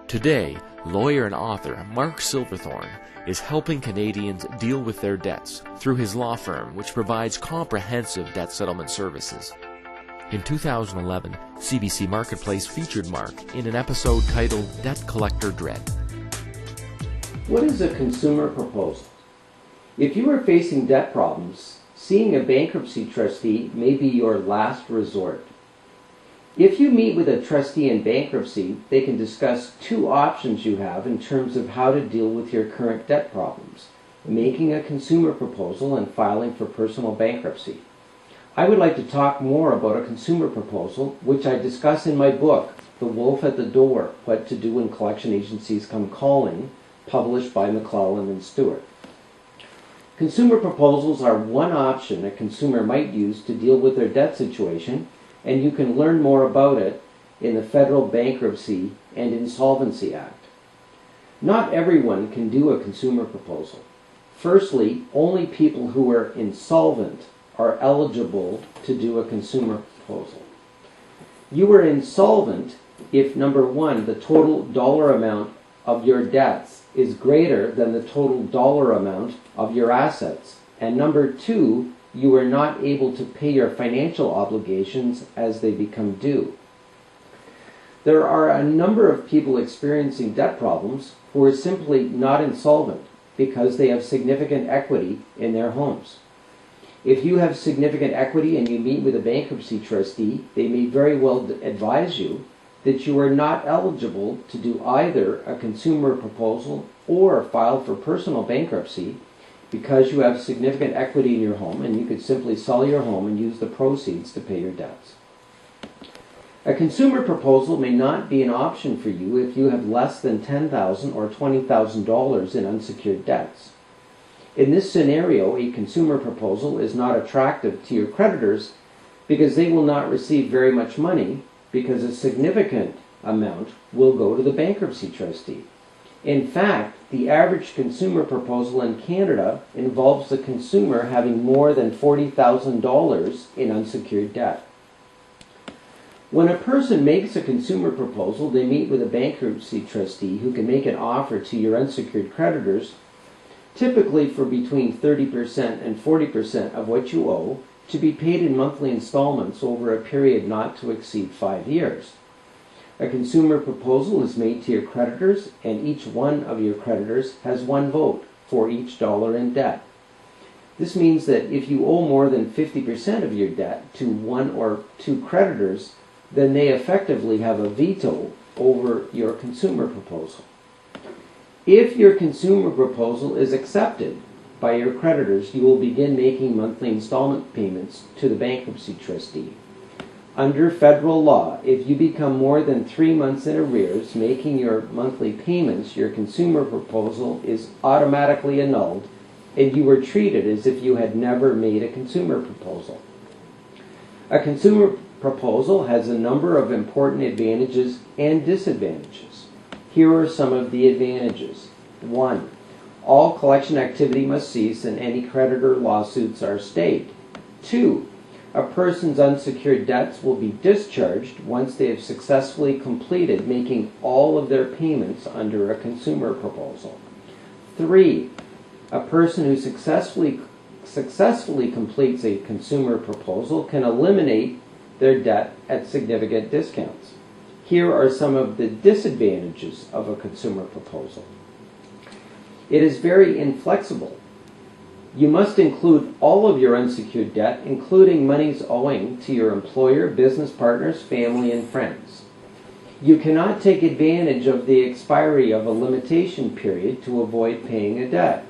Today, lawyer and author Mark Silverthorn is helping Canadians deal with their debts through his law firm, which provides comprehensive debt settlement services. In 2011, CBC Marketplace featured Mark in an episode titled Debt Collector Dread. What is a consumer proposal? If you are facing debt problems, seeing a bankruptcy trustee may be your last resort. If you meet with a trustee in bankruptcy, they can discuss two options you have in terms of how to deal with your current debt problems: making a consumer proposal and filing for personal bankruptcy. I would like to talk more about a consumer proposal, which I discuss in my book, The Wolf at the Door, What to Do When Collection Agencies Come Calling, published by McClellan and Stewart. Consumer proposals are one option a consumer might use to deal with their debt situation, and you can learn more about it in the Federal Bankruptcy and Insolvency Act. Not everyone can do a consumer proposal. Firstly, only people who are insolvent are eligible to do a consumer proposal. You are insolvent if, number one, the total dollar amount of your debts is greater than the total dollar amount of your assets, and number two, you are not able to pay your financial obligations as they become due. There are a number of people experiencing debt problems who are simply not insolvent because they have significant equity in their homes. If you have significant equity and you meet with a bankruptcy trustee, they may very well advise you that you are not eligible to do either a consumer proposal or file for personal bankruptcy because you have significant equity in your home and you could simply sell your home and use the proceeds to pay your debts. A consumer proposal may not be an option for you if you have less than $10,000 or $20,000 in unsecured debts. In this scenario, a consumer proposal is not attractive to your creditors because they will not receive very much money, because a significant amount will go to the bankruptcy trustee. In fact, the average consumer proposal in Canada involves the consumer having more than $40,000 in unsecured debt. When a person makes a consumer proposal, they meet with a bankruptcy trustee who can make an offer to your unsecured creditors, typically for between 30% and 40% of what you owe, to be paid in monthly installments over a period not to exceed 5 years. A consumer proposal is made to your creditors, and each one of your creditors has one vote for each dollar in debt. This means that if you owe more than 50% of your debt to one or two creditors, then they effectively have a veto over your consumer proposal. If your consumer proposal is accepted by your creditors, you will begin making monthly installment payments to the bankruptcy trustee. Under federal law, if you become more than 3 months in arrears making your monthly payments, your consumer proposal is automatically annulled and you were treated as if you had never made a consumer proposal. A consumer proposal has a number of important advantages and disadvantages. Here are some of the advantages. 1. All collection activity must cease and any creditor lawsuits are stayed. 2. A person's unsecured debts will be discharged once they have successfully completed making all of their payments under a consumer proposal. 3. A person who successfully completes a consumer proposal can eliminate their debt at significant discounts. Here are some of the disadvantages of a consumer proposal. It is very inflexible. You must include all of your unsecured debt, including monies owing to your employer, business partners, family, and friends. You cannot take advantage of the expiry of a limitation period to avoid paying a debt.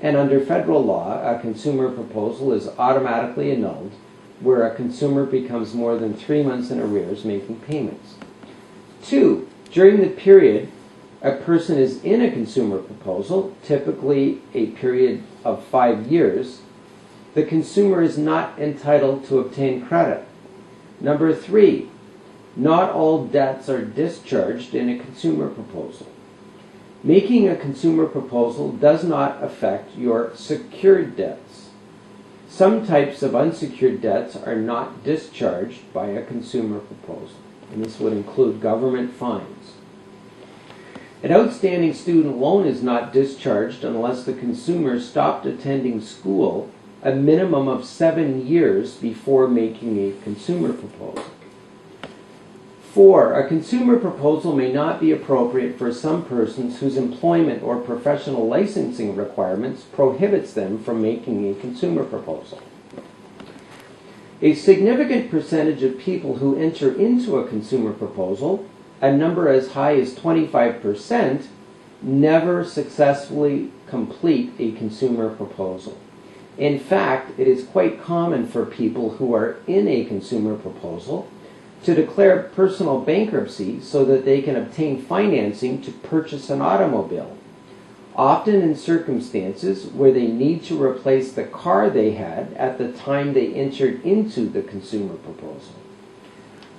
And under federal law, a consumer proposal is automatically annulled where a consumer becomes more than 3 months in arrears making payments. 2. During the period a person is in a consumer proposal, typically a period of 5 years, the consumer is not entitled to obtain credit. Number 3, not all debts are discharged in a consumer proposal. Making a consumer proposal does not affect your secured debts. Some types of unsecured debts are not discharged by a consumer proposal, and this would include government fines. An outstanding student loan is not discharged unless the consumer stopped attending school a minimum of 7 years before making a consumer proposal. 4. A consumer proposal may not be appropriate for some persons whose employment or professional licensing requirements prohibits them from making a consumer proposal. A significant percentage of people who enter into a consumer proposal, a number as high as 25%, never successfully complete a consumer proposal. In fact, it is quite common for people who are in a consumer proposal to declare personal bankruptcy so that they can obtain financing to purchase an automobile, often in circumstances where they need to replace the car they had at the time they entered into the consumer proposal.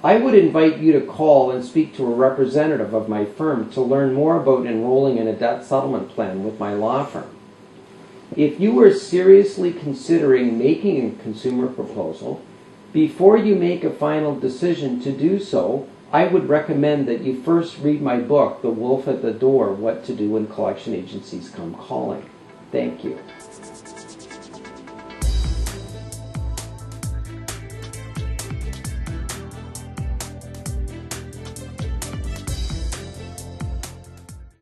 I would invite you to call and speak to a representative of my firm to learn more about enrolling in a debt settlement plan with my law firm. If you are seriously considering making a consumer proposal, before you make a final decision to do so, I would recommend that you first read my book, The Wolf at the Door, What to Do When Collection Agencies Come Calling. Thank you.